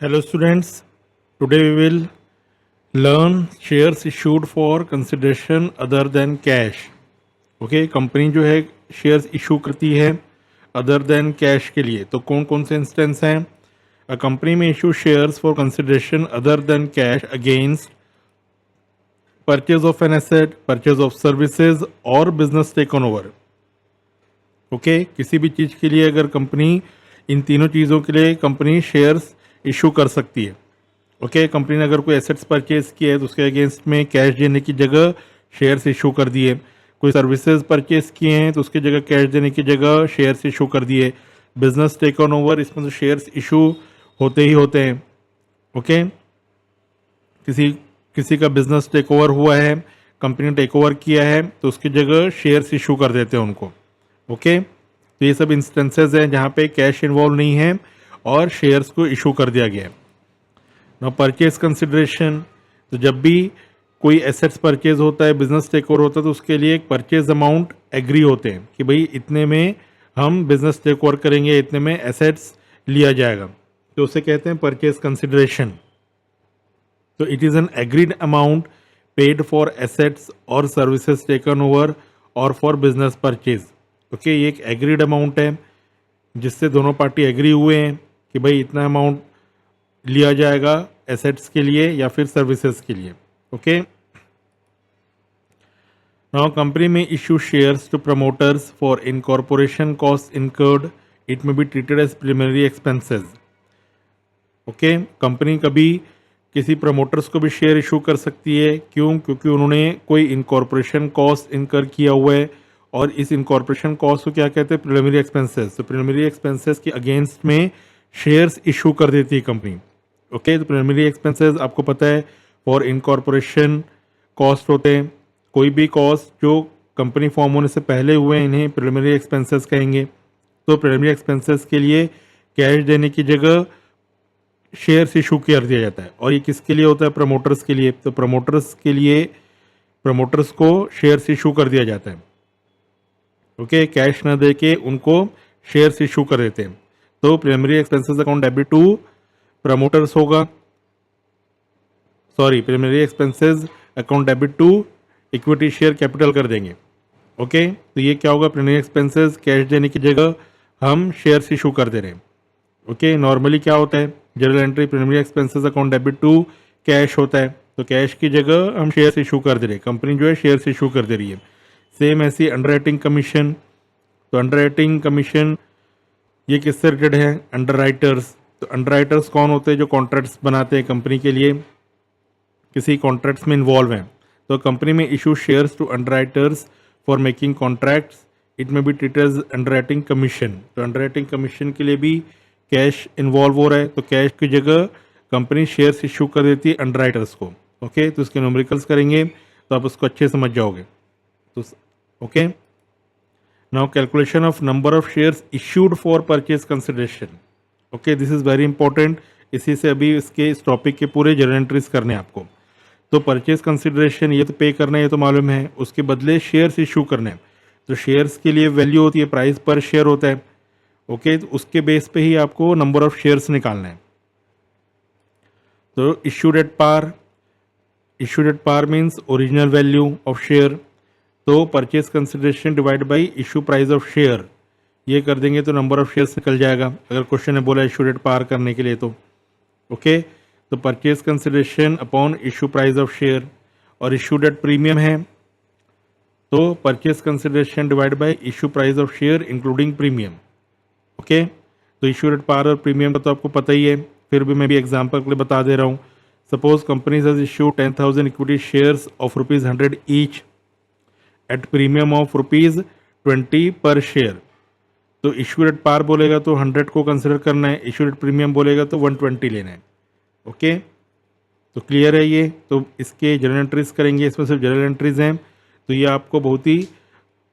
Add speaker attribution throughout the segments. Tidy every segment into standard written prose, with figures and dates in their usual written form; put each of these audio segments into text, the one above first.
Speaker 1: Hello students, today we will learn shares issued for consideration other than cash. Okay company जो है shares issue करती है other than cash के लिए, तो कौन कौन से इंस्टेंस हैं? अ कंपनी में issue shares for consideration other than cash against purchase of an asset, purchase of services और बिजनेस टेकन ओवर. ओके, किसी भी चीज़ के लिए अगर कंपनी, इन तीनों चीज़ों के लिए कंपनी शेयर्स इशू कर सकती है. ओके, कंपनी ने अगर कोई एसेट्स परचेज किए है तो उसके अगेंस्ट में कैश देने की जगह शेयर्स इशू कर दिए. कोई सर्विसेज परचेज किए हैं तो उसकी जगह कैश देने की जगह शेयर्स इशू कर दिए. बिजनेस टेकन ओवर, इसमें तो शेयर्स इशू होते ही होते हैं. ओके, किसी किसी का बिजनेस टेक ओवर हुआ है, कंपनी ने टेक ओवर किया है तो उसकी जगह शेयर्स इशू कर देते हैं उनको. ओके, तो ये सब इंस्टेंसेस हैं जहाँ पे कैश इन्वॉल्व नहीं है और शेयर्स को इशू कर दिया गया है. नाउ परचेज कंसिडरेशन, तो जब भी कोई एसेट्स परचेज होता है, बिजनेस टेक ओवर होता है, तो उसके लिए एक परचेज अमाउंट एग्री होते हैं कि भाई इतने में हम बिजनेस टेक ओवर करेंगे, इतने में एसेट्स लिया जाएगा, तो उसे कहते हैं परचेज कंसिडरेशन. तो it is an agreed amount paid for assets और सर्विसेज टेकन ओवर और फॉर बिजनेस परचेज. ओके, ये एक एग्रीड अमाउंट है जिससे दोनों पार्टी एग्री हुए हैं कि भाई इतना अमाउंट लिया जाएगा एसेट्स के लिए या फिर सर्विसेज के लिए. ओके, नाउ कंपनी में issue shares to promoters for incorporation cost incurred, it में be treated as preliminary expenses. Okay, company कभी किसी प्रमोटर्स को भी शेयर इशू कर सकती है. क्यों? क्योंकि उन्होंने कोई इनकॉर्पोरेशन कॉस्ट इनकर किया हुआ है और इस इनकॉर्पोरेशन कॉस्ट को क्या कहते हैं? Preliminary expenses. तो प्रिलिमिनरी एक्सपेंसेस के अगेंस्ट में शेयर्स इशू कर देती है कंपनी. ओके, तो प्रिलिमिनरी एक्सपेंसेस आपको पता है फॉर इनकॉर्पोरेशन कॉस्ट होते हैं. कोई भी कॉस्ट जो कंपनी फॉर्म होने से पहले हुए हैं इन्हें प्रिलिमिनरी एक्सपेंसेस कहेंगे. तो प्रिलिमिनरी एक्सपेंसेस के लिए कैश देने की जगह शेयर्स इशू कर दिया जाता है. और ये किसके लिए होता है? प्रमोटर्स के लिए. तो प्रमोटर्स के लिए प्रमोटर्स को शेयर्स इशू कर दिया जाता है. ओके, कैश न दे के उनको शेयर्स इशू कर देते हैं. तो preliminary expenses account debit to promoters होगा. Sorry, preliminary expenses account debit to equity share capital कर देंगे. ओके, तो ये क्या होगा? प्रिलिमिनरी एक्सपेंसेस कैश देने की जगह हम शेयर्स इशू कर दे रहे हैं. ओके, नॉर्मली क्या होता है? General entry preliminary expenses account debit to cash होता है, तो कैश की जगह हम शेयर्स इशू कर दे रहे हैं. कंपनी जो है शेयर्स इशू कर दे रही है. सेम ऐसी अंडरराइटिंग कमीशन. तो अंडरराइटिंग कमीशन ये किससे रिलेटेड है? Under writers. तो अंडर राइटर्स कौन होते हैं? जो कॉन्ट्रैक्ट्स बनाते हैं कंपनी के लिए, किसी कॉन्ट्रैक्ट्स में इन्वॉल्व हैं. तो कंपनी में issue shares to underwriters for making contracts, it में be treated as underwriting commission. तो अंडरराइटिंग कमीशन के लिए भी कैश इन्वॉल्व हो रहा है, तो कैश की जगह कंपनी शेयर्स इशू कर देती है अंडर राइटर्स को. ओके, तो इसके न्यूमेरिकल्स करेंगे तो आप उसको अच्छे समझ जाओगे. तो okay, now calculation of number of shares issued for purchase consideration. Okay, this is very important. इसी से अभी इसके इस टॉपिक के पूरे जर्नल एंट्रीज करने हैं आपको. तो परचेज कंसिडरेशन ये तो पे करना है, ये तो मालूम है. उसके बदले शेयर्स इशू करने हैं. तो शेयर्स के लिए वैल्यू होती है, प्राइस पर शेयर होता है. ओके, तो उसके बेस पे ही आपको नंबर ऑफ शेयर्स निकालना है. तो issued at par, issued at par means original value of share. तो purchase consideration divide by issue price of share, ये कर देंगे तो नंबर ऑफ शेयर्स निकल जाएगा. अगर क्वेश्चन ने बोला इशूड एट पार करने के लिए तो ओके, तो purchase consideration upon issue price of share. और इशूड एट प्रीमियम है तो purchase consideration divide by issue price of share including premium. Okay, तो इशूड एट पार और प्रीमियम का तो आपको पता ही है, फिर भी मैं भी एग्जांपल के लिए बता दे रहा हूँ. Suppose company has issue 10,000 equity shares of ₹100 each at premium of ₹20 पर शेयर. तो इशूड एट पार बोलेगा तो 100 को कंसिडर करना है, इशूड एट प्रीमियम बोलेगा तो 120 लेना है. ओके, तो क्लियर है ये. तो इसके जर्नल एंट्रीज करेंगे, इसमें सिर्फ जर्नल एंट्रीज हैं, तो ये आपको बहुत ही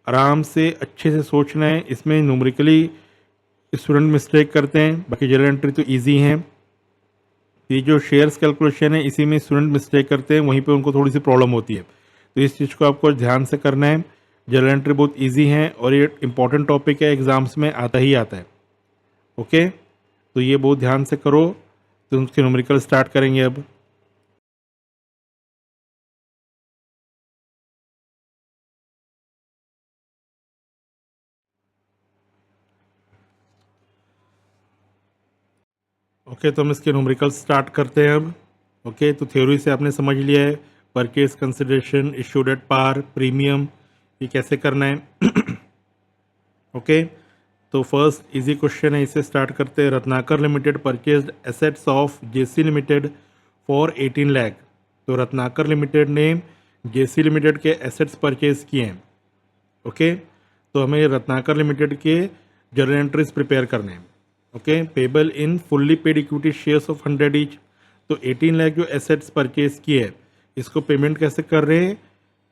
Speaker 1: आराम से अच्छे से सोचना है. इसमें न्यूमेरिकली स्टूडेंट मिस्टेक करते हैं, बाकी जर्नल एंट्री तो ईजी हैं. ये जो शेयर्स कैलकुलेशन है इसी में स्टूडेंट मिस्टेक करते हैं, वहीं पे उनको थोड़ी सी प्रॉब्लम होती है. तो इस चीज़ को आपको ध्यान से करना है. जर्नल एंट्री बहुत ईजी है और ये इंपॉर्टेंट टॉपिक है, एग्जाम्स में आता ही आता है. ओके, तो ये बहुत ध्यान से करो तो उसके न्यूमेरिकल स्टार्ट करेंगे अब। ओके, तो हम इसके न्यूमेरिकल स्टार्ट करते हैं अब। ओके, तो थ्योरी से आपने समझ लिया है purchase consideration, issued at par, premium, ये कैसे करना है। ओके, तो फर्स्ट इजी क्वेश्चन है, इसे स्टार्ट करते हैं। Ratnakar limited purchased assets of JC limited for 18 lakh. तो रत्नाकर लिमिटेड ने जेसी लिमिटेड के एसेट्स परचेज किए हैं। ओके, तो हमें रत्नाकर लिमिटेड के जर्नल एंट्रीज प्रिपेयर करने हैं। Okay, payable in fully paid equity shares of 100 each. तो 18 लाख जो एसेट्स परचेज किए हैं, इसको पेमेंट कैसे कर रहे हैं?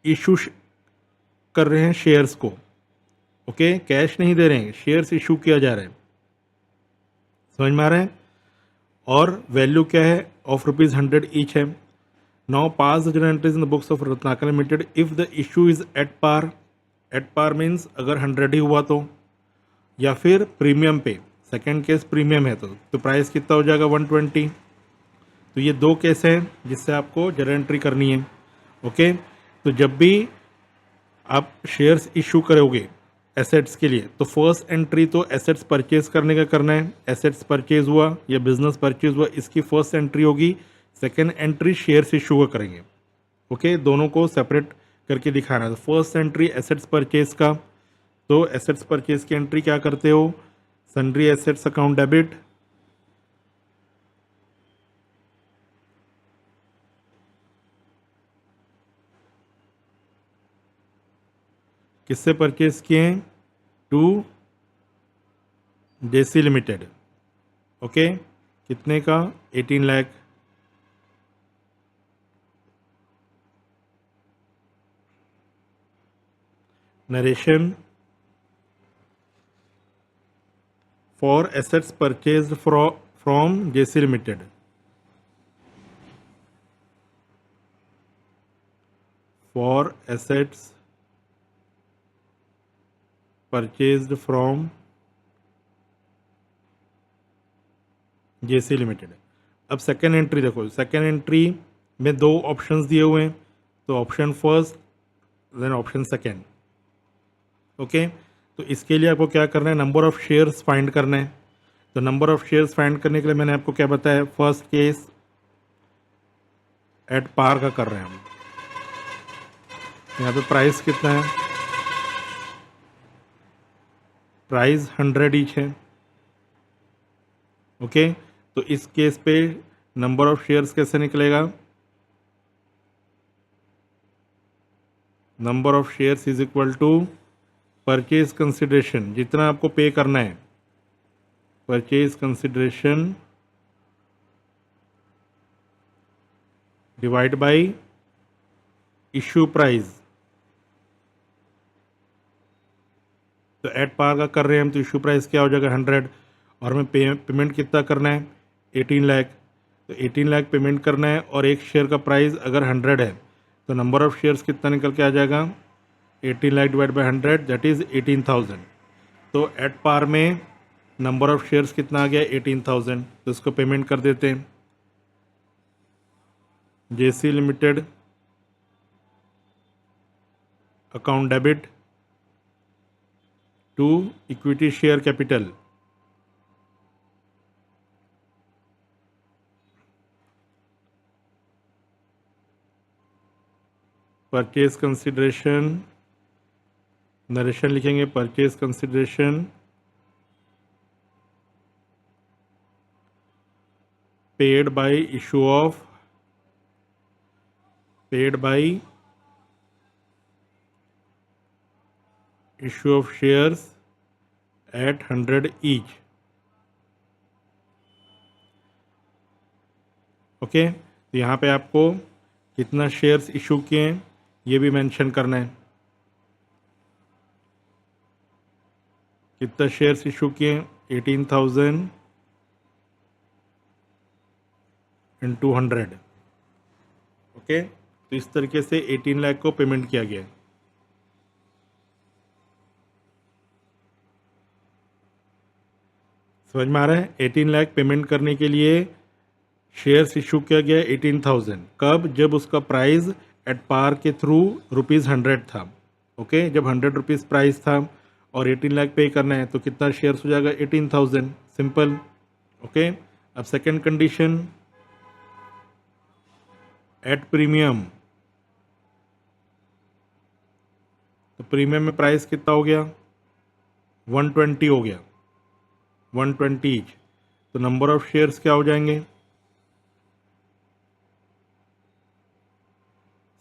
Speaker 1: इशू कर रहे हैं शेयर्स को। ओके, कैश नहीं दे रहे हैं, शेयर्स इशू किया जा रहा है। समझ में आ रहा है? और वैल्यू क्या है? ऑफ ₹100 ईच है। Now pass the journal entries in the books of Ratnakar limited if the issue is at par. At par means अगर 100 ही हुआ तो, या फिर प्रीमियम पे। सेकेंड केस प्रीमियम है तो प्राइस कितना हो जाएगा? 120। तो ये दो केस हैं जिससे आपको जर्नल एंट्री करनी है। ओके, तो जब भी आप शेयर्स इशू करोगे एसेट्स के लिए, तो फर्स्ट एंट्री तो एसेट्स परचेज करने का करना है। एसेट्स परचेज हुआ या बिजनेस परचेज हुआ, इसकी फर्स्ट एंट्री होगी। सेकेंड एंट्री शेयर्स इशू का करेंगे। ओके, दोनों को सेपरेट करके दिखाना है। फर्स्ट एंट्री एसेट्स परचेज का, तो एसेट्स परचेज की एंट्री क्या करते हो? सन्ड्री एसेट्स अकाउंट डेबिट, किससे परचेज किए हैं? To JC limited. ओके, कितने का? 18 lakh. Narration for assets purchase from JC limited. For assets purchased from JC limited. अब सेकेंड एंट्री देखो, सेकेंड एंट्री में दो ऑप्शंस दिए हुए हैं, तो option first then option second. Okay, तो इसके लिए आपको क्या करना है? नंबर ऑफ शेयर्स फाइंड करना है। तो नंबर ऑफ शेयर्स फाइंड करने के लिए मैंने आपको क्या बताया? फर्स्ट केस एट पार का कर रहे हैं हम। यहाँ पे प्राइस कितना है? प्राइस 100 ईच है। ओके, तो इस केस पे नंबर ऑफ शेयर्स कैसे निकलेगा? Number of shares is equal to purchase consideration, जितना आपको पे करना है। Purchase consideration divide by issue price. तो एट पार का कर रहे हैं हम, तो इशू प्राइस क्या हो जाएगा? 100। और हमें पेमेंट कितना करना है? 18 लाख। तो 18 लाख पेमेंट करना है, और एक शेयर का प्राइस अगर 100 है, तो नंबर ऑफ शेयर्स कितना निकल के आ जाएगा? 18 lakh divide by 100, that is 18,000। तो एट पार में नंबर ऑफ शेयर्स कितना आ गया? 18,000। तो इसको पेमेंट कर देते हैं। JC limited account debit to equity share capital. Purchase consideration, narration लिखेंगे, purchase consideration paid by issue of, paid by issue of shares at 100 each. Okay, तो यहाँ पे आपको कितना शेयर्स इशू किए हैं ये भी मेंशन करना है। कितना शेयर्स इशू किए हैं? 18,000 इंटू 100। ओके, तो इस तरीके से 18 लाख को पेमेंट किया गया है। समझ में आ रहा है? 18 लाख पेमेंट करने के लिए शेयर्स इशू किया गया 18,000। कब? जब उसका प्राइस एट पार के थ्रू ₹100 था। ओके, जब 100 रुपीज़ प्राइस था और 18 लाख पे करना है तो कितना शेयर्स हो जाएगा? 18,000। सिंपल। ओके, अब सेकंड कंडीशन, एट प्रीमियम। तो प्रीमियम में प्राइस कितना हो गया? 120 हो गया, 120 ईच। तो नंबर ऑफ शेयर्स क्या हो जाएंगे?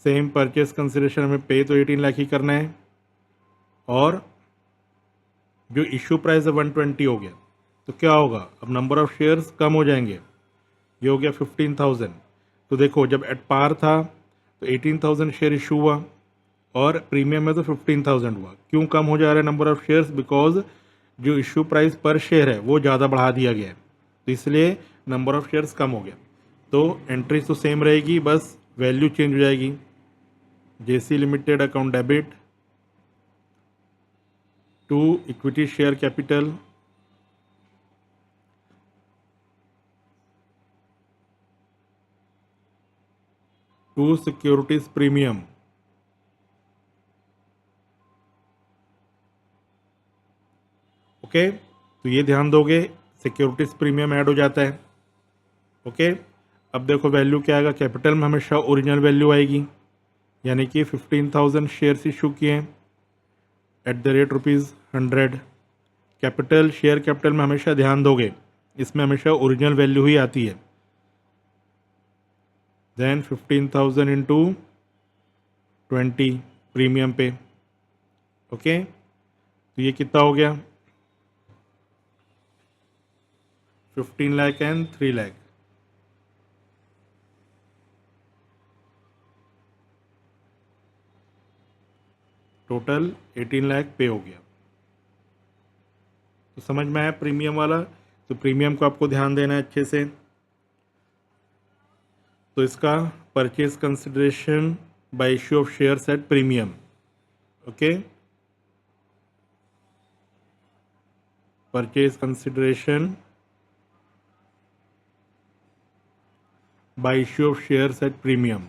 Speaker 1: सेम परचेस कंसिडरेशन हमें पे तो 18 लाख ही करना है और जो इशू प्राइस है 120 हो गया। तो क्या होगा? अब नंबर ऑफ शेयर्स कम हो जाएंगे। ये हो गया 15,000। तो देखो, जब एट पार था तो 18,000 शेयर इशू हुआ और प्रीमियम में तो 15,000 हुआ। क्यों कम हो जा रहा है नंबर ऑफ शेयर्स? बिकॉज जो इशू प्राइस पर शेयर है वो ज़्यादा बढ़ा दिया गया है, तो इसलिए नंबर ऑफ शेयर्स कम हो गया। तो एंट्रीज तो सेम रहेगी, बस वैल्यू चेंज हो जाएगी। JC limited account debit to equity share capital to securities premium. Okay, तो ये ध्यान दोगे, सिक्योरिटीज प्रीमियम ऐड हो जाता है। ओके, अब देखो वैल्यू क्या आएगा? कैपिटल में हमेशा ओरिजिनल वैल्यू आएगी, यानी कि 15,000 शेयर्स इशू किए at the rate ₹100। Capital, share capital में हमेशा ध्यान दोगे, इसमें हमेशा ओरिजिनल वैल्यू ही आती है। देन 15,000 इंटू 20 प्रीमियम पे। ओके, तो ये कितना हो गया? 15 लाख एंड 3 लाख। टोटल 18 लाख पे हो गया। तो समझ में आया प्रीमियम वाला? तो प्रीमियम को आपको ध्यान देना है अच्छे से। तो इसका purchase consideration bye issue of shares at premium. Okay, purchase consideration bye issue of shares at premium.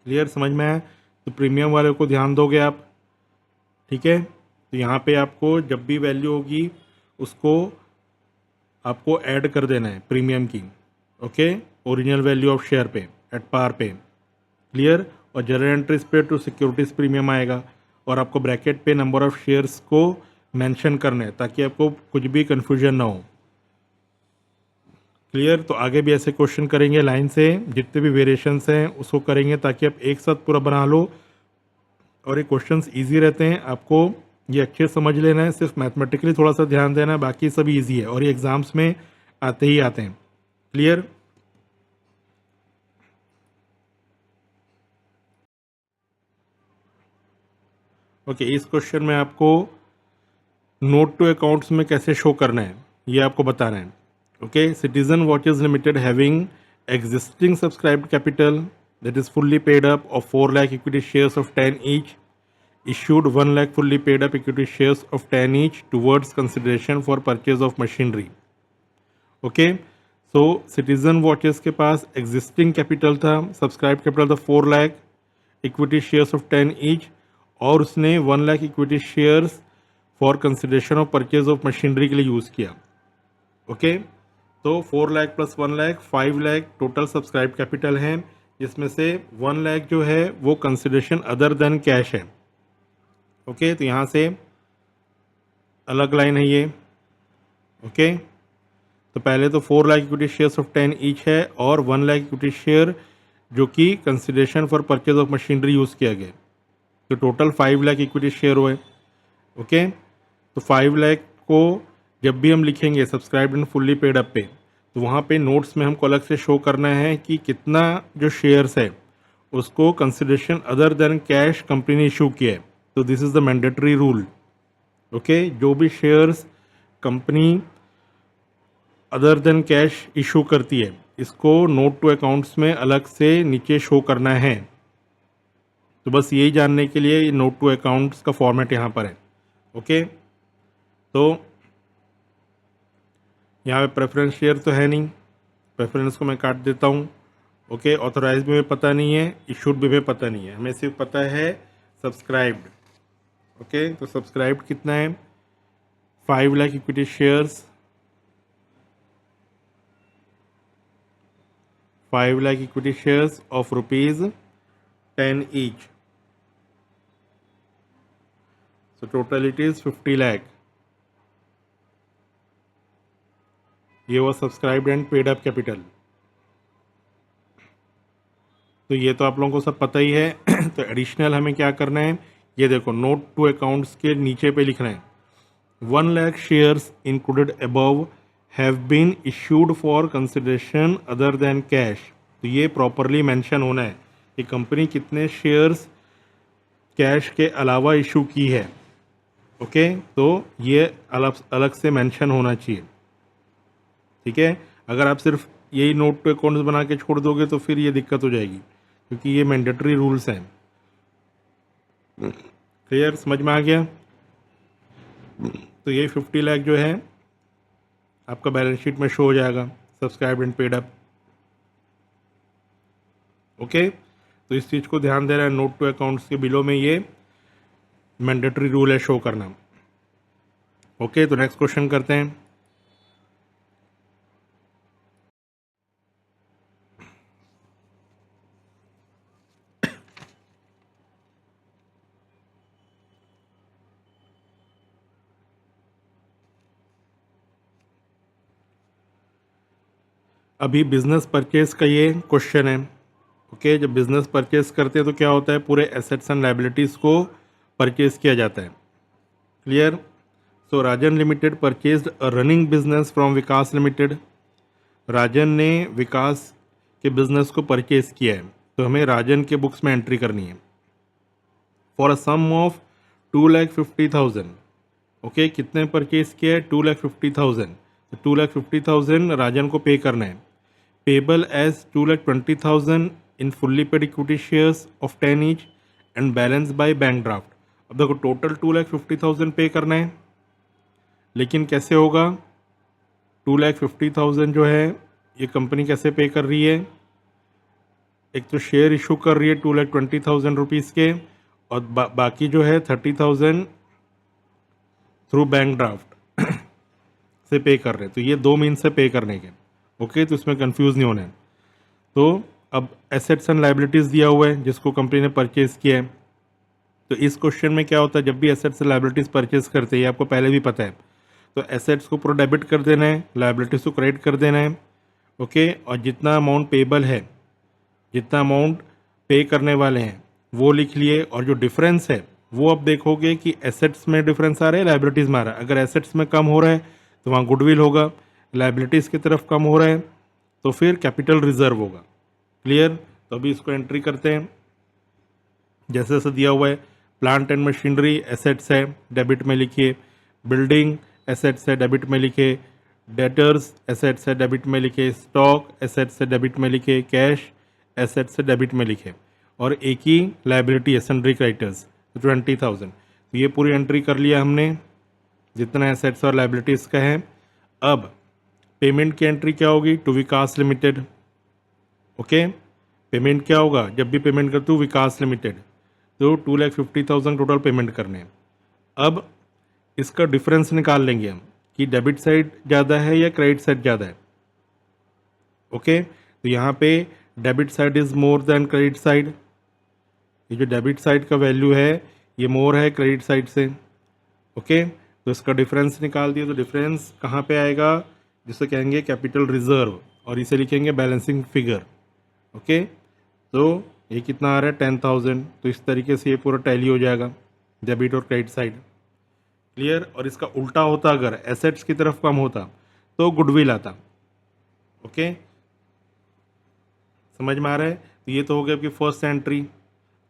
Speaker 1: Clear? समझ में आया? तो प्रीमियम वाले को ध्यान दोगे आप। ठीक है, तो यहाँ पे आपको जब भी वैल्यू होगी उसको आपको ऐड कर देना है प्रीमियम की। Okay, original value of share पे एट पार पे। क्लियर? और जनरल एंट्रीज पे टू सिक्योरिटीज प्रीमियम आएगा और आपको ब्रैकेट पे नंबर ऑफ शेयर्स को मेंशन करना है ताकि आपको कुछ भी कंफ्यूजन ना हो। क्लियर? तो आगे भी ऐसे क्वेश्चन करेंगे लाइन से, जितने भी वेरिएशंस हैं उसको करेंगे ताकि आप एक साथ पूरा बना लो। और ये क्वेश्चंस इजी रहते हैं, आपको ये अच्छे समझ लेना है, सिर्फ मैथमेटिकली थोड़ा सा ध्यान देना है, बाकी सब इजी है और ये एग्जाम्स में आते ही आते हैं। क्लियर? ओके, इस क्वेश्चन में आपको नोट टू अकाउंट्स में कैसे शो करना है ये आपको बताना है। Okay, citizen watches limited having existing subscribed capital that is fully paid up of 4 lakh equity shares of 10 each issued 1 lakh fully paid up equity shares of 10 each towards consideration for purchase of machinery. Okay, so Citizen Watches के पास existing capital था, subscribed capital था 4 lakh, equity shares of 10 each और उसने 1 lakh equity shares for consideration of purchase of machinery के लिए use किया। Okay, तो 4 lakh plus 1 lakh 5 lakh total subscribe capital है, जिसमें से 1 लाख जो है वो कंसिडरेशन अदर देन कैश है। ओके, तो यहाँ से अलग लाइन है ये। ओके, तो पहले तो 4 lakh equity shares of 10 each है और 1 लाख इक्विटी शेयर जो कि consideration for purchase of machinery use किया गया, तो टोटल 5 लाख इक्विटी शेयर हुए। ओके, तो 5 लाख को जब भी हम लिखेंगे subscribed and fully paid up पे, तो वहाँ पे नोट्स में हमको अलग से शो करना है कि कितना जो शेयर्स है उसको consideration other than cash company ने इशू किया है। तो this is the mandatory rule. Okay, जो भी shares company other than cash issue करती है इसको नोट टू अकाउंट्स में अलग से नीचे शो करना है। तो बस यही जानने के लिए नोट टू अकाउंट्स का फॉर्मेट यहाँ पर है। ओके, तो यहाँ पे प्रेफरेंस शेयर तो है नहीं, प्रेफरेंस को मैं काट देता हूँ। ओके, ऑथराइज भी हमें पता नहीं है, इशूड भी हमें पता नहीं है, हमें सिर्फ पता है सब्सक्राइब्ड। ओके, तो सब्सक्राइब्ड कितना है, 5 lakh equity shares, 5 lakh equity shares of ₹10 each, so total it is 50 lakh। ये वो subscribed and paid up capital. तो ये तो आप लोगों को सब पता ही है। तो एडिशनल हमें क्या करना है, ये देखो नोट टू अकाउंट्स के नीचे पे लिखना है 1 lakh shares included above have been issued for consideration other than cash. तो ये प्रॉपरली मेंशन होना है कि कंपनी कितने शेयर्स कैश के अलावा इशू की है। ओके, तो ये अलग अलग से मेंशन होना चाहिए। ठीक है, अगर आप सिर्फ यही नोट टू अकाउंट्स बना के छोड़ दोगे तो फिर ये दिक्कत हो जाएगी, क्योंकि ये मैंडेटरी रूल्स हैं। क्लियर, समझ में आ गया? तो ये 50 लाख जो है आपका बैलेंस शीट में शो हो जाएगा, subscribe and paid up. Okay, तो इस चीज़ को ध्यान देना है, नोट टू अकाउंट्स के बिलो में ये मैंडेटरी रूल है शो करना। ओके, तो नेक्स्ट क्वेश्चन करते हैं। अभी बिजनेस परचेज का ये क्वेश्चन है। ओके, जब बिजनेस परचेज करते हैं तो क्या होता है, पूरे एसेट्स एंड लायबिलिटीज़ को परचेज किया जाता है। Clear? So Rajan limited purchased a running business from Vikas limited. Rajan ने विकास के बिजनेस को परचेज किया है, तो हमें राजन के बुक्स में एंट्री करनी है for a sum of 2,50,000। Okay, कितने परचेज किया है, 2,50,000। तो 2,50,000 राजन को पे करना है, payable as 2,20,000 in fully paid equity shares of 10 each and balance by bank draft. अब देखो टोटल 2,50,000 पे करना है, लेकिन कैसे होगा, 2,50,000 जो है ये कंपनी कैसे पे कर रही है, एक तो शेयर इशू कर रही है 2,20,000 रुपीज़ के, और बाकी जो है 30,000 थ्रू बैंक ड्राफ्ट से पे कर रहे हैं। तो ये दो मीन्स से पे करने के। ओके, तो इसमें कंफ्यूज नहीं होना है। तो अब एसेट्स एंड लायबिलिटीज़ दिया हुआ है जिसको कंपनी ने परचेज किया है। तो इस क्वेश्चन में क्या होता है, जब भी एसेट्स एंड लायबिलिटीज़ परचेज करते हैं, ये आपको पहले भी पता है, तो एसेट्स को पूरा डेबिट कर देना है, लायबिलिटीज़ को क्रेडिट कर देना है। ओके, और जितना अमाउंट पेबल है, जितना अमाउंट पे करने वाले हैं वो लिख लिए, और जो डिफरेंस है वो अब देखोगे कि एसेट्स में डिफरेंस आ रहा है, लायबिलिटीज़ में आ रहा है। अगर एसेट्स में कम हो रहा है तो वहाँ गुडविल होगा, लायबिलिटीज़ की तरफ कम हो रहा है तो फिर कैपिटल रिजर्व होगा। क्लियर? तो अभी इसको एंट्री करते हैं जैसे जैसे दिया हुआ है। प्लांट एंड मशीनरी एसेट्स है, डेबिट में लिखिए। बिल्डिंग एसेट्स है, डेबिट में लिखे। डेटर्स एसेट्स है, डेबिट में लिखे। स्टॉक एसेट्स है, डेबिट में लिखे। कैश एसेट्स है, डेबिट में लिखे। और एक ही लायबिलिटी है, सन्ड्री क्रेडिटर्स 20,000। तो ये पूरी एंट्री कर लिया हमने, जितना एसेट्स और लायबिलिटीज़ का है। अब पेमेंट की एंट्री क्या होगी, to Vikas limited. Okay, payment क्या होगा, जब भी पेमेंट करते हो विकास लिमिटेड, तो 2,50,000 टोटल पेमेंट करने हैं। अब इसका डिफरेंस निकाल लेंगे हम कि डेबिट साइड ज़्यादा है या क्रेडिट साइड ज़्यादा है। ओके, तो यहाँ पे debit side is more than credit side. ये जो डेबिट साइड का वैल्यू है ये मोर है क्रेडिट साइड से। ओके, तो इसका डिफरेंस निकाल दिया, तो डिफरेंस कहाँ पे आएगा, जिसे कहेंगे कैपिटल रिजर्व, और इसे लिखेंगे बैलेंसिंग फिगर। ओके, तो ये कितना आ रहा है, 10,000। तो इस तरीके से ये पूरा टैली हो जाएगा, डेबिट और क्रेडिट साइड। क्लियर? और इसका उल्टा होता, अगर एसेट्स की तरफ कम होता तो गुडविल आता। ओके, समझ में आ रहा है? तो ये तो हो गया आपकी फर्स्ट एंट्री।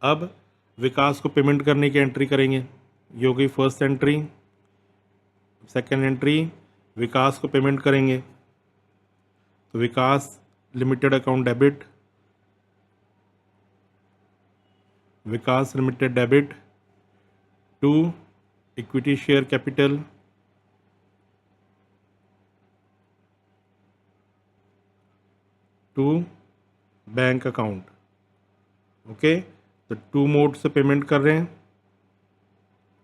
Speaker 1: अब विकास को पेमेंट करने की एंट्री करेंगे, ये हो गई first entry. Second entry, Vikas को पेमेंट करेंगे, तो Vikas limited account debit, Vikas limited debit to equity share capital to bank account. Okay, तो 2 मोड से पेमेंट कर रहे हैं,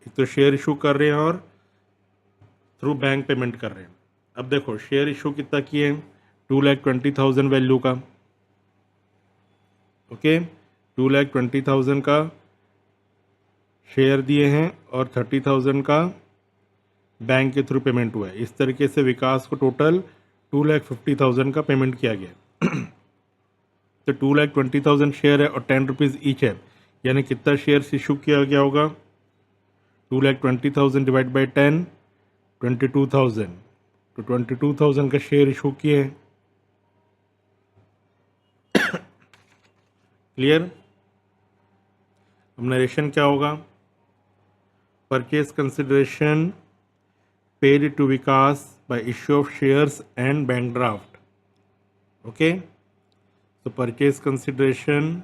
Speaker 1: एक तो शेयर इशू कर रहे हैं और थ्रू बैंक पेमेंट कर रहे हैं। अब देखो शेयर इशू कितना किए हैं, 2,20,000 वैल्यू का। ओके, 2,20,000 का शेयर दिए हैं और 30,000 का बैंक के थ्रू पेमेंट हुआ है। इस तरीके से विकास को टोटल 2,50,000 का पेमेंट किया गया। तो 2,20,000 शेयर है और 10 रुपीज़ ईच है, यानी कितना शेयर्स इशू किया गया होगा, 2,20,000 डिवाइड बाई 10, 22,000। तो 22,000 का शेयर इशू किए हैं। क्लियर? अब नरेशन क्या होगा, purchase consideration paid to Vikas by issue of shares and bank draft. Okay, तो purchase consideration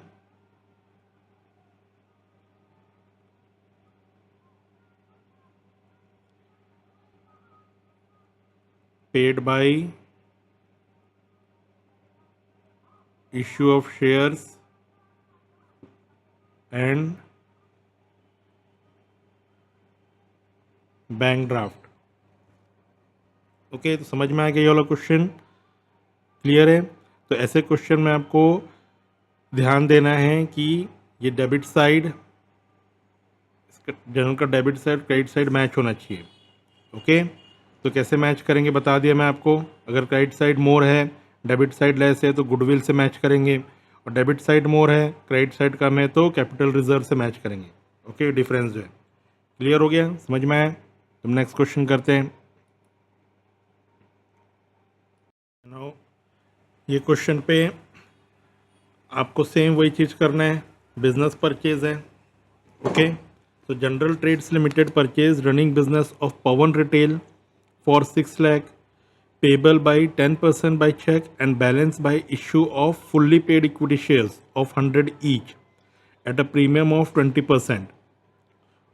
Speaker 1: paid by issue of shares and bank draft. Okay, तो समझ में आ गया ये वाला क्वेश्चन? क्लियर है? तो ऐसे क्वेश्चन में आपको ध्यान देना है कि ये डेबिट साइड, जनरल का debit side credit side match होना चाहिए। ओके, तो कैसे मैच करेंगे बता दिया मैं आपको। अगर क्रेडिट साइड मोर है, डेबिट साइड लेस है, तो गुडविल से मैच करेंगे, और डेबिट साइड मोर है, क्रेडिट साइड कम है, तो कैपिटल रिजर्व से मैच करेंगे। ओके, डिफरेंस जो है क्लियर हो गया, समझ में आया? तो नेक्स्ट क्वेश्चन करते हैं। नाउ ये क्वेश्चन पे आपको सेम वही चीज़ करना है, बिजनेस परचेज है। ओके, तो general trades limited purchase running business of Pawan retail for 6 lakh payable by 10% by check and balance by issue of fully paid equity shares of 100 each at a premium of 20%।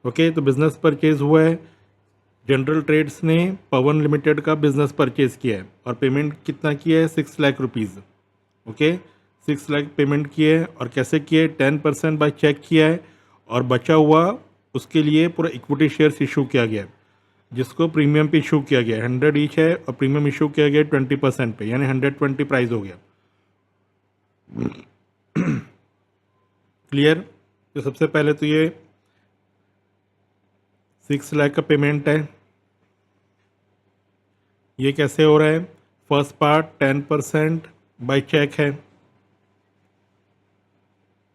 Speaker 1: Okay, तो business purchase हुआ है, general trades ने पवन limited का business purchase किया है और payment कितना किया है, 6 lakh rupees. Okay, 6 lakh payment किए है और कैसे किए, 10% बाय चेक किया है और बचा हुआ उसके लिए पूरा इक्विटी शेयर्स इशू किया गया है, जिसको प्रीमियम पे इशू किया गया है। 100 ईच है और प्रीमियम इशू किया गया 20% पे, यानी 120 प्राइस हो गया। क्लियर? तो सबसे पहले तो ये 6 लाख का पेमेंट है, ये कैसे हो रहा है, फर्स्ट पार्ट 10% बाय चेक है,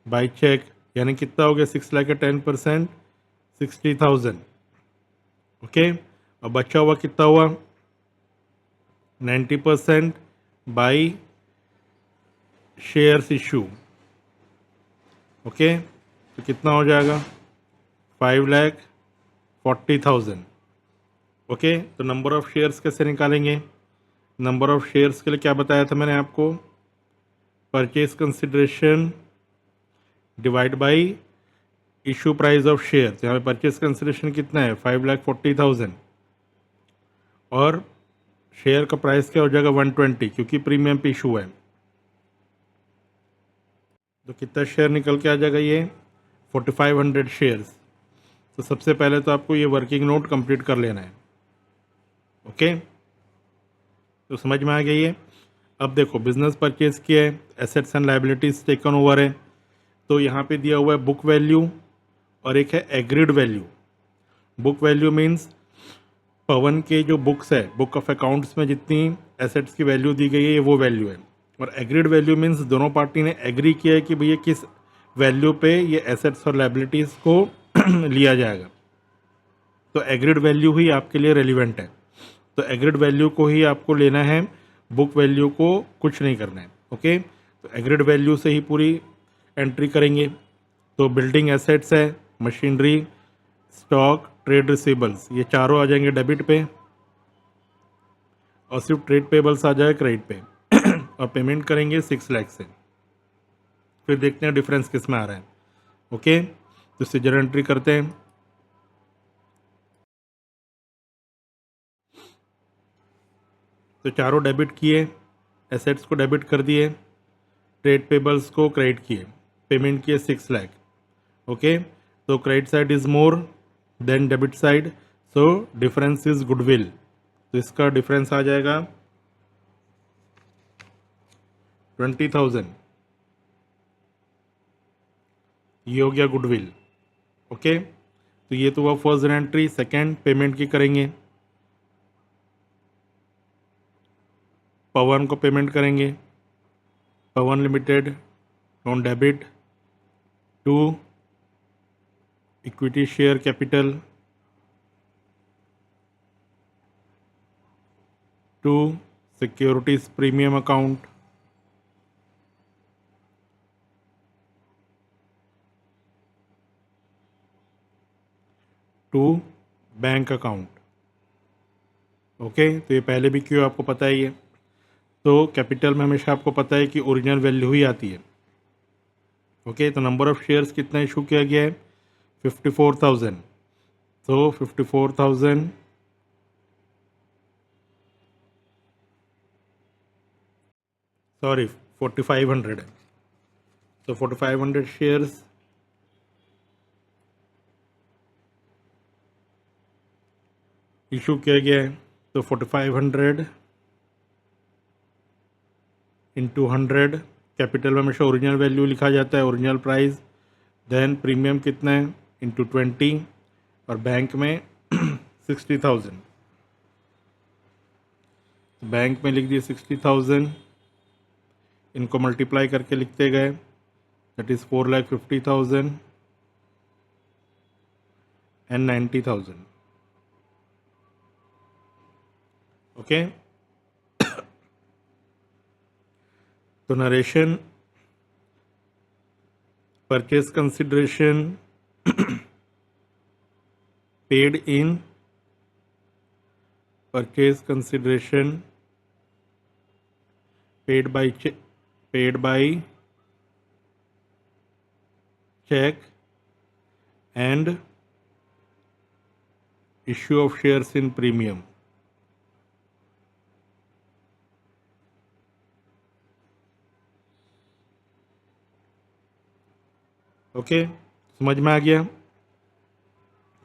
Speaker 1: बाय चेक यानी कितना हो गया, 6 लाख का 10% 60,000। ओके, अब बचा हुआ कितना हुआ, 90% बाई शेयर्स इशू। ओके, तो कितना हो जाएगा, 5,40,000। ओके, तो नंबर ऑफ शेयर्स कैसे निकालेंगे, नंबर ऑफ शेयर्स के लिए क्या बताया था मैंने आपको, purchase consideration divide by issue price of shares. यहाँ पे परचेज कंसिडरेशन कितना है, 5,40,000 और शेयर का प्राइस क्या हो जाएगा, 120, क्योंकि प्रीमियम पे इशू है। तो कितना शेयर निकल के आ जाएगा, ये 4,500 शेयर्स। तो सबसे पहले तो आपको ये वर्किंग नोट कंप्लीट कर लेना है। ओके, तो समझ में आ गया ये। अब देखो बिजनेस परचेज किया है, assets and liabilities taken over है, तो यहाँ पे दिया हुआ है बुक वैल्यू और एक है agreed value. Book value means Pawan के जो बुक्स है, बुक ऑफ अकाउंट्स में जितनी एसेट्स की वैल्यू दी गई है ये वो वैल्यू है, और एग्रीड वैल्यू मीन्स दोनों पार्टी ने एग्री किया है कि भैया किस वैल्यू पे ये एसेट्स और लाइबिलिटीज़ को लिया जाएगा। तो एग्रीड वैल्यू ही आपके लिए रेलिवेंट है, तो एग्रीड वैल्यू को ही आपको लेना है, बुक वैल्यू को कुछ नहीं करना है। ओके, तो एग्रीड वैल्यू से ही पूरी एंट्री करेंगे। तो बिल्डिंग एसेट्स है, मशीनरी, स्टॉक, ट्रेड रिसीवेबल्स, ये चारों आ जाएंगे डेबिट पे और सिर्फ ट्रेड पेबल्स आ जाए क्रेडिट पे और पेमेंट करेंगे 6 लाख से। फिर देखते हैं डिफरेंस किस में आ रहा है। ओके, तो इससे जर्नल एंट्री करते हैं। तो चारों डेबिट किए, एसेट्स को डेबिट कर दिए, ट्रेड पेबल्स को क्रेडिट किए, पेमेंट किए 6 लाख। ओके, तो credit side is more than debit side, so difference is goodwill. तो इसका डिफरेंस आ जाएगा 20,000, ये हो गया गुडविल। ओके, तो ये तो हुआ first journal entry. Second payment की करेंगे, पवन को पेमेंट करेंगे, Pawan limited on debit to equity share capital to securities premium account to bank account. Okay, तो ये पहले भी क्यों आपको पता ही है। तो कैपिटल में हमेशा आपको पता है कि ओरिजिनल वैल्यू ही आती है। ओके, तो नंबर ऑफ शेयर्स कितना इशू किया गया है, 54,000। तो 54,000 सॉरी 4,500 है। तो 4,500 शेयर्स इशू किया गया है। तो 4,500 इंटू 100, कैपिटल में हमेशा ओरिजिनल वैल्यू लिखा जाता है, ओरिजिनल प्राइस, देन प्रीमियम कितना है इंटू 20, और बैंक में 60,000। बैंक में लिख दिए 60,000, इनको मल्टीप्लाई करके लिखते गए, दैट इज़ 4,50,000 एंड 90,000। ओके, तो narration, purchase consideration paid in, purchase consideration paid bye check and issue of shares in premium। Okay, समझ में आ गया,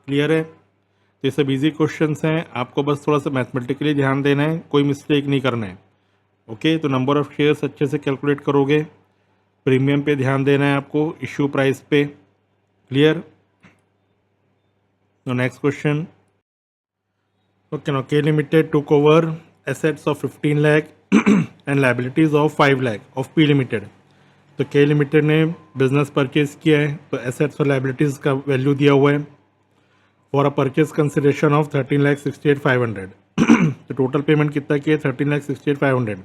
Speaker 1: क्लियर है। तो ये सब इजी क्वेश्चंस हैं, आपको बस थोड़ा सा मैथमेटिकली ध्यान देना है, कोई मिस्टेक नहीं करना है। ओके, तो नंबर ऑफ शेयर्स अच्छे से कैलकुलेट करोगे, प्रीमियम पे ध्यान देना है आपको, इश्यू प्राइस पे, क्लियर। तो next question, okay, now K Limited took over assets of 15 lakh and liabilities of 5 lakh of P Limited। तो K Limited ने बिजनेस परचेज किया है, तो एसेट्स और लाइबिलिटीज़ का वैल्यू दिया हुआ है for a purchase consideration of 13,68,500। तो टोटल पेमेंट कितना किया, 13,68,500।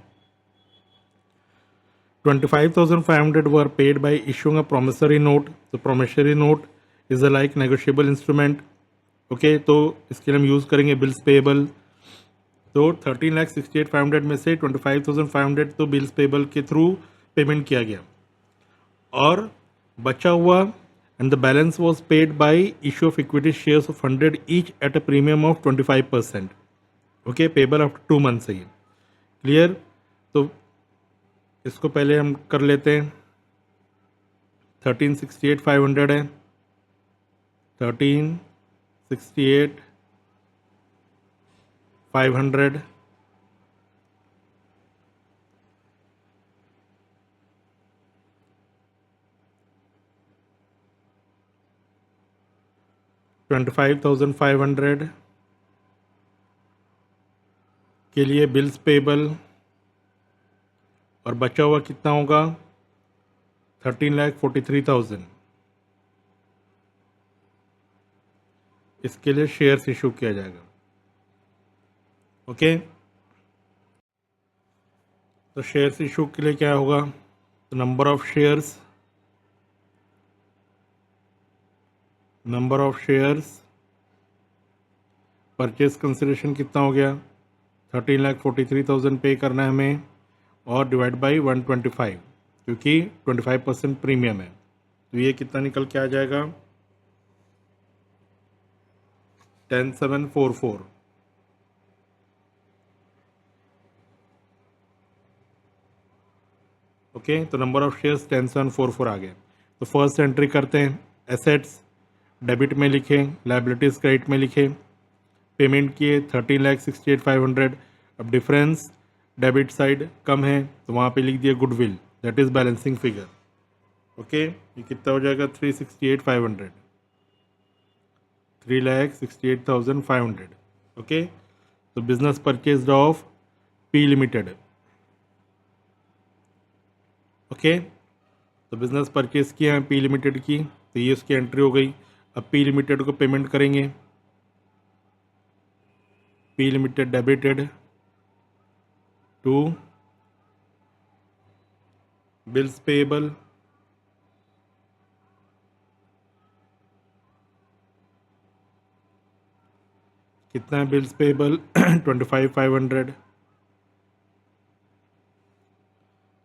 Speaker 1: 25,500 were paid by issuing a promissory note। तो promissory note is a like negotiable instrument। Okay, तो इसके लिए हम यूज़ करेंगे बिल्स पेएबल। तो 13,68,500 में से 25,500 तो बिल्स पेएबल के थ्रू पेमेंट किया गया, और बचा हुआ and the balance was paid by issue of equity shares of 100 each at a premium of 25%। Okay, payable after 2 months है ये, क्लियर। तो इसको पहले हम कर लेते हैं, 13,68,500 है, 13,68,500 25,500 के लिए बिल्स पेएबल, और बचा हुआ कितना होगा, 13,43,000। इसके लिए शेयर्स इशू किया जाएगा। ओके, तो शेयर्स इशू के लिए क्या होगा, तो number of shares purchase consideration कितना हो गया, 13,43,000 पे करना है हमें, और डिवाइड बाई 125, क्योंकि 25% प्रीमियम है। तो ये कितना निकल के आ जाएगा 10744। ओके, तो नंबर ऑफ शेयर्स 10744 आ गए। तो फर्स्ट एंट्री करते हैं, एसेट्स डेबिट में लिखे, लाइबिलिटीज़ क्रेडिट में लिखे, पेमेंट किए 13,68,500। अब डिफरेंस डेबिट साइड कम है तो वहाँ पे लिख दिया goodwill, that is balancing figure. Okay, ये कितना हो जाएगा 368,500, 3,68,500। ओके, तो business purchase of P limited. Okay, तो बिजनेस परचेज किया है पी लिमिटेड की, तो ये उसकी एंट्री हो गई। अब पी लिमिटेड को पेमेंट करेंगे, P limited debited to bills payable, कितना है bills payable 25,500।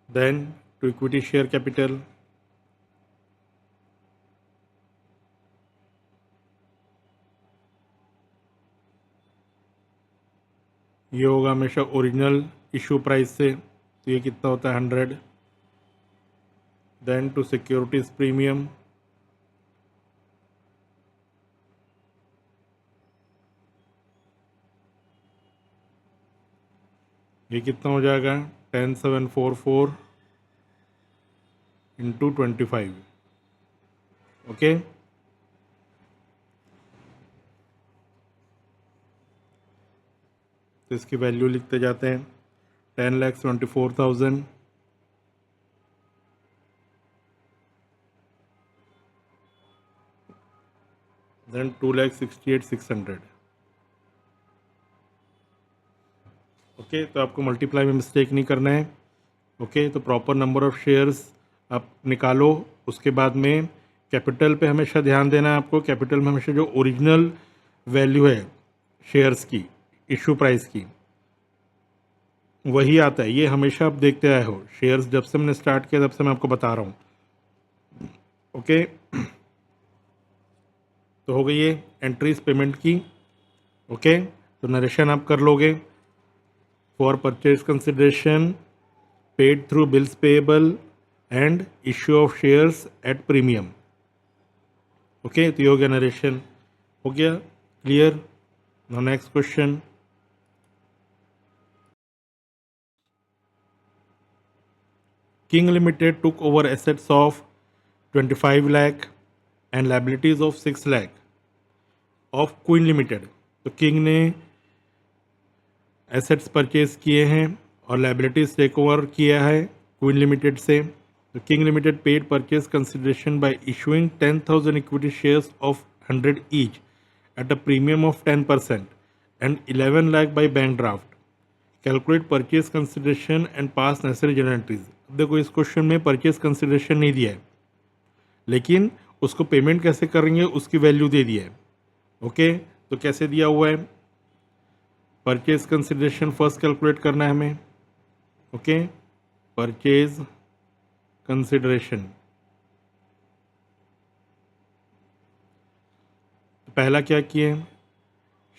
Speaker 1: Then to equity share capital, ये होगा हमेशा ओरिजिनल इशू प्राइस से, तो ये कितना होता है 100। देन टू सिक्योरिटीज प्रीमियम, ये कितना हो जाएगा 10744 इंटू 25। ओके, तो इसकी वैल्यू लिखते जाते हैं 10,24,000, देन 2,68,600। ओके, तो आपको मल्टीप्लाई में मिस्टेक नहीं करना है। ओके, तो प्रॉपर नंबर ऑफ शेयर्स आप निकालो, उसके बाद में कैपिटल पे हमेशा ध्यान देना है आपको। कैपिटल में हमेशा जो ओरिजिनल वैल्यू है शेयर्स की, इशू प्राइस की, वही आता है। ये हमेशा आप देखते आए हो, शेयर्स जब से मैंने स्टार्ट किया तब से मैं आपको बता रहा हूँ। ओके, तो हो गई ये एंट्रीज पेमेंट की। ओके, तो नरेशन आप कर लोगे। For purchase consideration paid through bills payable and issue of shares at premium. Okay, तो ये हो गया नरेशन, हो गया clear. Now next question, King Limited took over assets of 25 lakh and liabilities of 6 lakh of Queen Limited। तो king ने assets purchase किए हैं और लाइबिलिटीज टेक ओवर किया है क्वीन लिमिटेड से। तो king limited paid purchase consideration bye issuing 10,000 equity shares of 100 each at a premium of 10% and 11 lakh bye bank draft. Calculate purchase consideration and pass necessary general entries. देखो इस question में purchase consideration नहीं दिया है, लेकिन उसको पेमेंट कैसे करेंगे उसकी वैल्यू दे दिया है। ओके, तो कैसे दिया हुआ है, परचेज कंसिडरेशन फर्स्ट कैलकुलेट करना है हमें। ओके, परचेज कंसिडरेशन पहला क्या किए,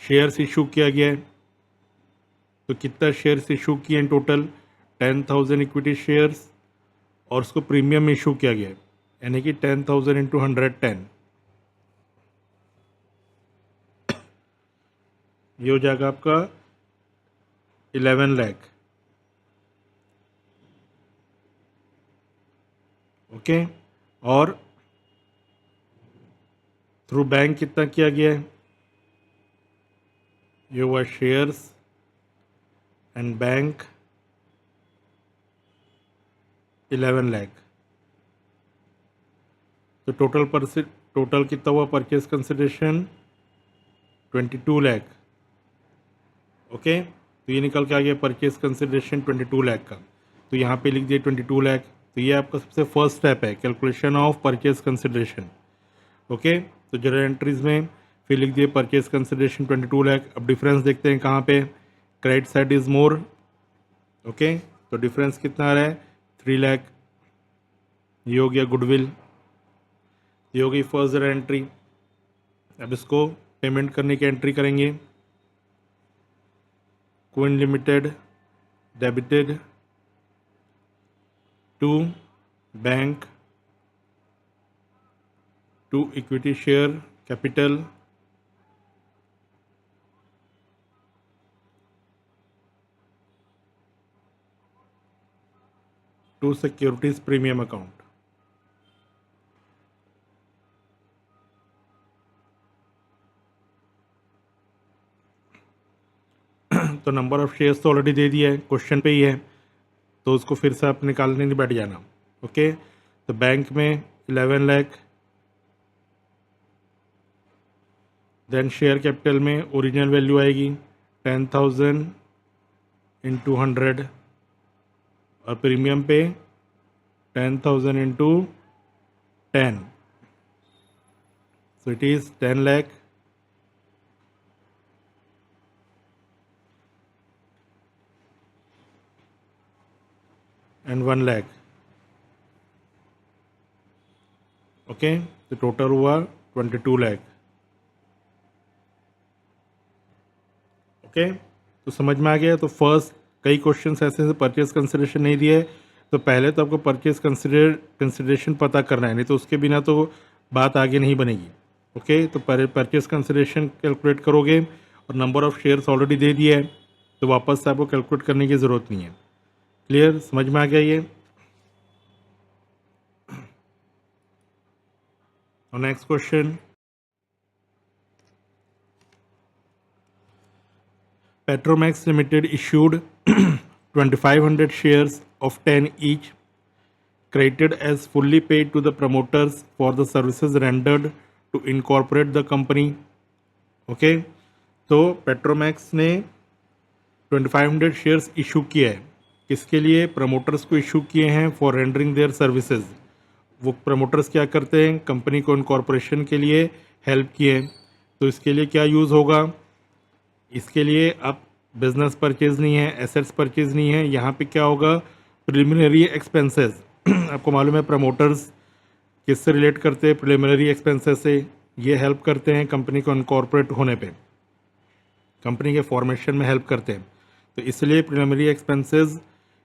Speaker 1: शेयर्स इशू किया गया है। तो कितना शेयर्स इशू किए हैं टोटल 10,000 इक्विटी शेयर्स, और उसको प्रीमियम इशू किया गया है, यानी कि 10,000 इंटू 110, ये हो जाएगा आपका 11 लाख। ओके, और थ्रू बैंक कितना किया गया है, ये हुआ शेयर्स एंड बैंक 11 लाख। तो टोटल कितना हुआ परचेज कंसिडरेशन 22 लाख। ओके, तो ये निकल के आ गया परचेज कंसिडरेशन 22 लाख का। तो यहाँ पे लिख दिए 22 लाख। तो ये आपका सबसे फर्स्ट स्टेप है, calculation of purchase consideration. Okay, तो जनरल एंट्रीज में फिर लिख दिए परचेज कंसिडरेशन 22 लाख। अब डिफरेंस देखते हैं कहाँ पे, credit side is more. Okay, तो डिफरेंस कितना आ रहा है 3 लाख, ये हो गया गुडविल। ये हो गई फर्स्ट एंट्री। अब इसको पेमेंट करने की एंट्री करेंगे। Queen limited debited to bank to equity share capital to securities premium account. तो नंबर ऑफ शेयर्स तो ऑलरेडी दे दिया है, क्वेश्चन पे ही है, तो उसको फिर से आप निकालने नहीं बैठ जाना। ओके, तो बैंक में 11 लाख, देन शेयर कैपिटल में ओरिजिनल वैल्यू आएगी 10,000 इंटू 100 और प्रीमियम पे 10,000 into 10, so it is 10 lakh and 1 lakh। Okay, तो टोटल हुआ 22 लाख। ओके, तो समझ में आ गया। तो फर्स्ट कई क्वेश्चंस ऐसे से परचेज कंसिडरेशन नहीं दिए, तो पहले तो आपको परचेज कंसिडरेशन पता करना है, नहीं तो उसके बिना तो बात आगे नहीं बनेगी। ओके, तो परचेज कंसिडरेशन कैलकुलेट करोगे और नंबर ऑफ शेयर्स ऑलरेडी दे दिया है, तो वापस से आपको कैलकुलेट करने की ज़रूरत नहीं है। क्लियर, समझ में आ गया ये। और next question, Petromax Limited issued 2,500 shares of 10 each, credited as fully paid to the promoters for the services rendered to incorporate the company। Okay, तो पेट्रोमैक्स ने 2,500 शेयर्स इशू किए हैं, किसके लिए? प्रमोटर्स को इशू किए हैं फॉर रेंडरिंग देयर सर्विसेज। वो प्रमोटर्स क्या करते हैं? कंपनी को इनकॉर्पोरेशन के लिए हेल्प किए। तो इसके लिए क्या यूज़ होगा? इसके लिए अब बिजनेस परचेज नहीं है, एसेट्स परचेज नहीं है, यहाँ पे क्या होगा? Preliminary expenses. आपको मालूम है प्रमोटर्स किससे रिलेट करते हैं? प्रिलिमिनरी एक्सपेंसेस से। ये हेल्प करते हैं कंपनी को इनकॉर्पोरेट होने पे, कंपनी के फॉर्मेशन में हेल्प करते हैं। तो इसलिए प्रिलिमिनरी एक्सपेंसेस,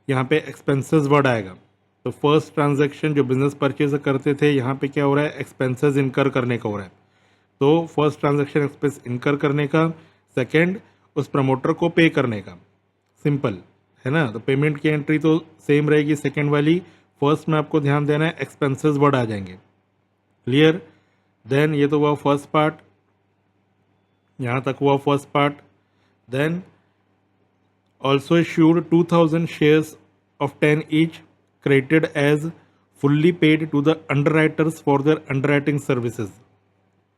Speaker 1: यहाँ पे एक्सपेंसेस वर्ड आएगा। तो फर्स्ट ट्रांजैक्शन जो बिजनेस परचेज करते थे, यहाँ पे क्या हो रहा है? एक्सपेंसेस इनकर करने का हो रहा है। तो फर्स्ट ट्रांजैक्शन एक्सपेंस इनकर करने का, सेकंड उस प्रमोटर को पे करने का। सिंपल है ना। तो पेमेंट की एंट्री तो सेम रहेगी सेकंड वाली, फर्स्ट में आपको ध्यान देना है एक्सपेंसेस वर्ड आ जाएंगे। क्लियर, देन ये तो हुआ फर्स्ट पार्ट, यहाँ तक हुआ first part. Then also issued 2,000 shares of 10 each, credited as fully paid to the underwriters for their underwriting services.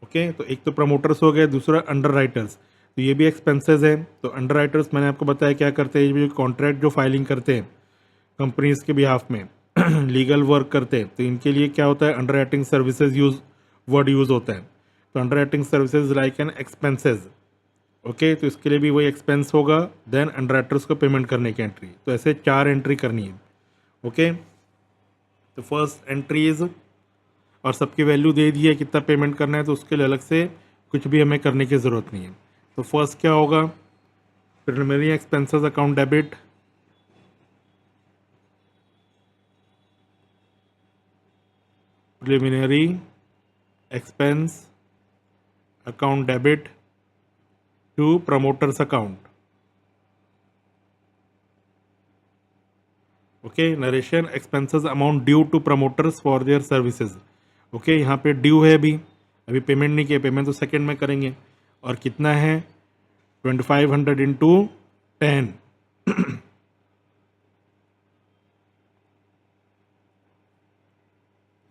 Speaker 1: Okay, तो एक तो प्रमोटर्स हो गए, दूसरा अंडर राइटर्स, तो ये भी एक्सपेंसेस है। तो अंडर राइटर्स मैंने आपको बताया क्या करते हैं, ये कॉन्ट्रैक्ट जो फाइलिंग करते हैं कंपनीज के बिहाफ में लीगल वर्क करते हैं, तो इनके लिए क्या होता है? Under writing services word use होता है। तो under writing services like an expenses. Okay, तो इसके लिए भी वही एक्सपेंस होगा। देन अंडर राइटर्स को पेमेंट करने की एंट्री, तो ऐसे 4 एंट्री करनी है। ओके, तो फर्स्ट एंट्री इज, और सबकी वैल्यू दे दी है कितना पेमेंट करना है, तो उसके लिए अलग से कुछ भी हमें करने की ज़रूरत नहीं है। तो फर्स्ट क्या होगा? Preliminary expenses account debit, preliminary expense account debit to promoters account. Okay, narration expenses amount due to promoters for their services. Okay, यहाँ पे ड्यू है, अभी पेमेंट नहीं किया, पेमेंट तो सेकंड में करेंगे। और कितना है? 2,500 इंटू 10,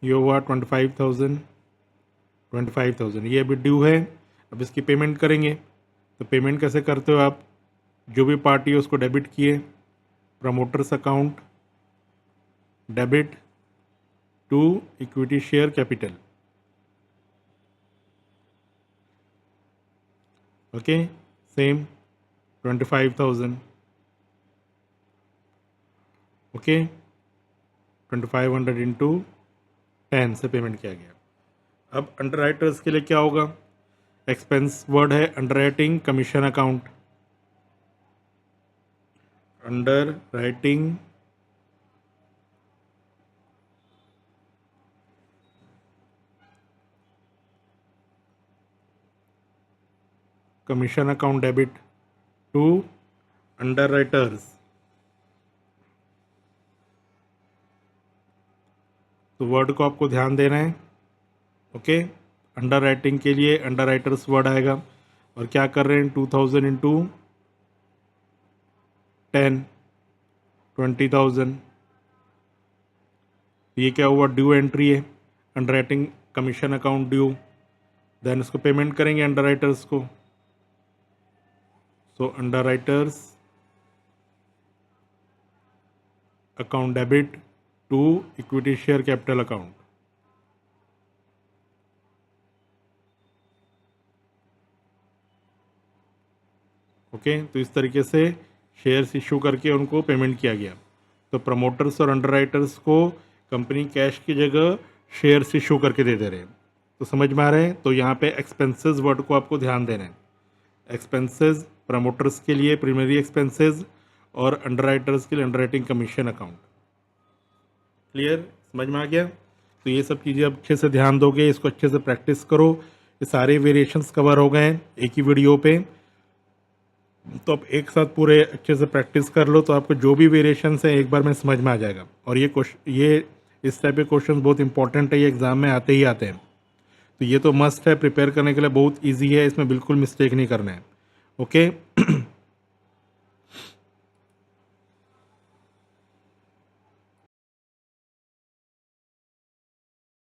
Speaker 1: ये हुआ 25,000 ये अभी ड्यू है। अब इसकी पेमेंट करेंगे, तो पेमेंट कैसे करते हो आप? जो भी पार्टी है उसको डेबिट किए, promoters account debit to equity share capital. Okay, same 25,000। Okay, 2,500 into 10 से पेमेंट किया गया। अब अंडरराइटर्स के लिए क्या होगा, एक्सपेंस वर्ड है underwriting commission account, underwriting commission account debit to underwriters. तो वर्ड को आपको ध्यान देना है। ओके, अंडरराइटिंग के लिए अंडरराइटर्स वर्ड आएगा और क्या कर रहे हैं 2000 इंटू 10 20,000, ये क्या हुआ ड्यू एंट्री है, underwriting commission account due, then उसको पेमेंट करेंगे अंडरराइटर्स को। So underwriters account debit to equity share capital account. Okay, तो इस तरीके से शेयर्स इशू करके उनको पेमेंट किया गया। तो प्रमोटर्स और अंडरराइटर्स को कंपनी कैश की जगह शेयर्स इशू करके दे दे रहे हैं। तो समझ में आ रहे हैं। तो यहाँ पे एक्सपेंसेस वर्ड को आपको ध्यान देना है। एक्सपेंसेस प्रमोटर्स के लिए प्राइमरी एक्सपेंसेस और अंडरराइटर्स के लिए अंडरराइटिंग कमीशन अकाउंट। क्लियर, समझ में आ गया। तो ये सब चीज़ें अब अच्छे से ध्यान दोगे, इसको अच्छे से प्रैक्टिस करो। ये सारे वेरिएशंस कवर हो गए हैं एक ही वीडियो पे। तो आप एक साथ पूरे अच्छे से प्रैक्टिस कर लो तो आपको जो भी वेरिएशंस हैं एक बार में समझ में आ जाएगा। और ये इस टाइप के क्वेश्चन बहुत इंपॉर्टेंट है, ये एग्ज़ाम में आते ही आते हैं। तो ये तो मस्ट है, प्रिपेयर करने के लिए बहुत ईजी है, इसमें बिल्कुल मिस्टेक नहीं करना है। ओके।